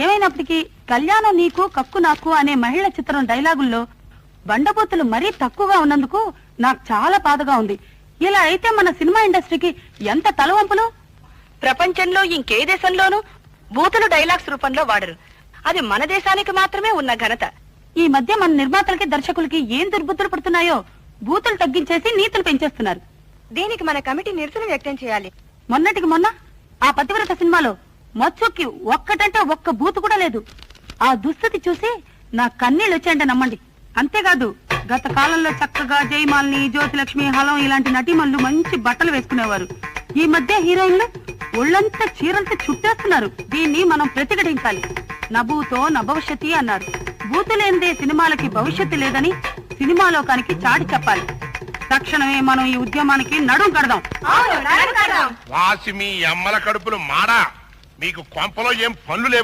ఏమైనప్పటికీ కళ్యాణం నీకు కక్కు నాకు అనే మహిళ చిత్రం డైలాగుల్లో బండబూతులు మరీ తక్కువగా ఉన్నందుకు నాకు చాలా బాధగా ఉంది. ఇలా అయితే మన సినిమా ఇండస్ట్రీకి ఎంత తలవంపులు. ప్రపంచంలో ఇంకే దేశంలోనూ బూతులు డైలాగ్స్ రూపంలో వాడరు. అది మన దేశానికి మాత్రమే ఉన్న ఘనత. ఈ మధ్య మన నిర్మాతలకి దర్శకులకి ఏం దుర్బుద్ధులు పడుతున్నాయో బూతులు తగ్గించేసి నీతులు పెంచేస్తున్నారు. దీనికి మన కమిటీ నిరసన వ్యక్తం చేయాలి. మొన్నటికి మొన్న ఆ పతివ్రత సినిమాలో మచ్చుకి ఒక్కటంటే ఒక్క బూతు కూడా లేదు. ఆ దుస్థితి చూసి నా కన్నీళ్ళు వచ్చాయంటే నమ్మండి. అంతేకాదు గత కాలంలో చక్కగా జయమాలిని, జ్యోతిలక్ష్మి, హలం ఇలాంటి నటీమణులు మంచి బట్టలు వేసుకునేవారు. ఈ మధ్య హీరోయిన్లు ఒళ్ళంతా చీరలతో చుట్టేస్తున్నారు. దీన్ని మనం ప్రతిఘటించాలి. నభూతో నభవిష్యతి అన్నారు. బూతులేందే సినిమాలకి భవిష్యత్తు లేదని సినిమా లోకానికి చాటి చెప్పాలి. తక్షణమే మనం ఈ ఉద్యమానికి నడుం కడదాం. వాసి మీ అమ్మల కడుపులు మాడా, మీకు కొంపలో ఏం పనులు లేవ?